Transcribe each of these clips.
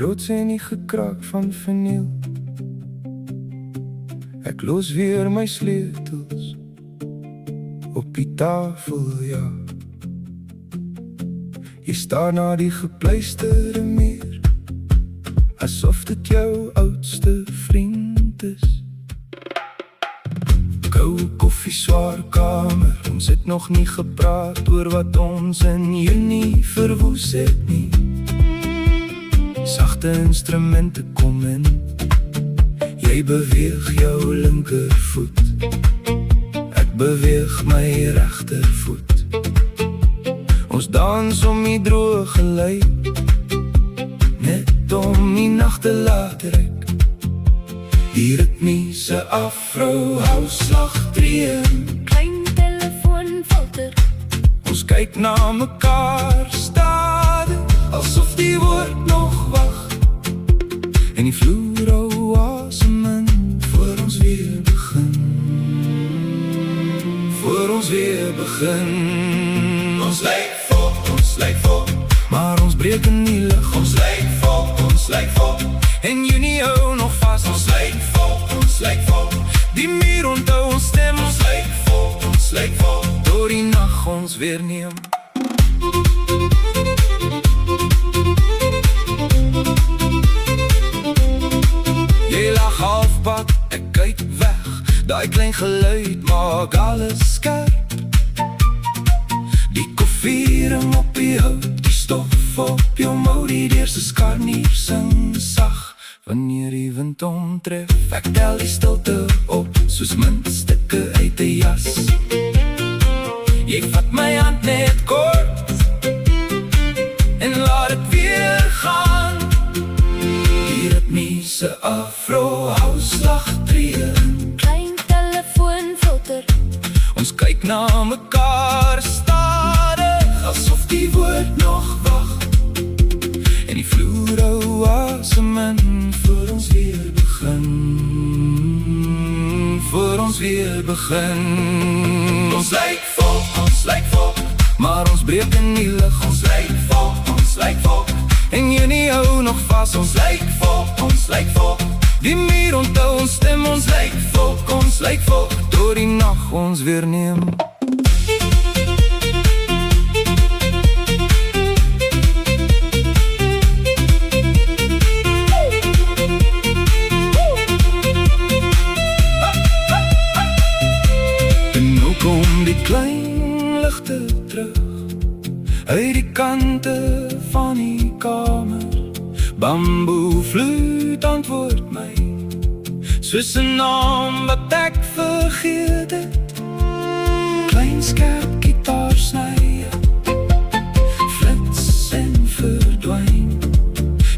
Rots en die gekraak van vinyl. Ek los weer my sleutels op die tafel, ja. Jy staar na die gepleisterde muur, asof dit jou oudste vriend is. Koue koffie, swaar kamer, ons het nog nie gepraat oor wat ons in Junie verwoes het nie. Sagte instrumente kom in, jy beweeg jou linkervoet, ek beweeg my regtervoet. Ons dans om die droge lei, net om die nacht te laat rek. Die ritmiese afro hou slagtreën, klein telefoonfilter. ons kyk na mekaar stade, asof die woord nog wag. En die vloer hou asem in, voor ons weer begin. Voor ons weer begin. Ons lyk vol, maar ons breek in die lug. Ons lyk vol, en Junie hou nog vast. Ons lyk vol, die muur onthou ons stem. Ons lyk vol, door die nacht ons weer neem. Jy lag halfpad, ek kyk weg. Daai klein geluid maak alles skerp. Die koffierim op die hout, die stof op jou mou, die deurse skarnier sing sag. Wanneer die wind omtref, ek tel die stilte op, soos muntstukke uit die jas. Jy vat my hand net kort, en laat het weer gaan. Die ritmiese afro hou slagtreën, Klein telefoonfilter. ons kyk na mekaar stadig, asof die woord nog wag. En die vloer hou asem in, voor ons weer begin. Voor ons weer begin. Ons lyk vol, maar ons breek in die lug. Ons lyk vol, en Junie hou nog vast. Ons lyk vol, die muur onthou ons stem. Ons lyk vol, door die nacht ons weer neem. Kom die klein lichte terug, uit die kante van die kamer. Bamboe fluit antwoord my, soos 'n naam wat ek vergeet het. Klein skerp gitaar snye, flits en verdwyn.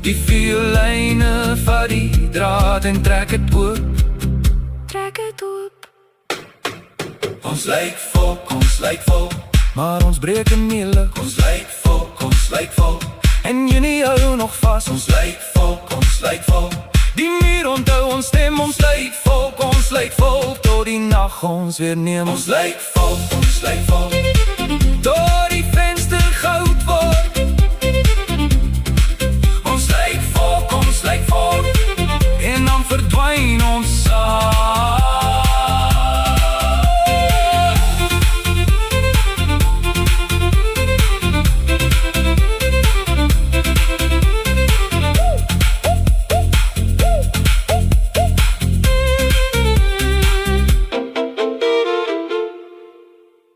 Die violine vat die draad en trek het oop. Ons lyk vol, maar ons breek in die lug. Ons lyk vol, en Junie hou nog vast. Ons lyk vol, die muur onthou ons stem. Ons lyk vol, tot die nacht ons weer neem. Ons lyk vol,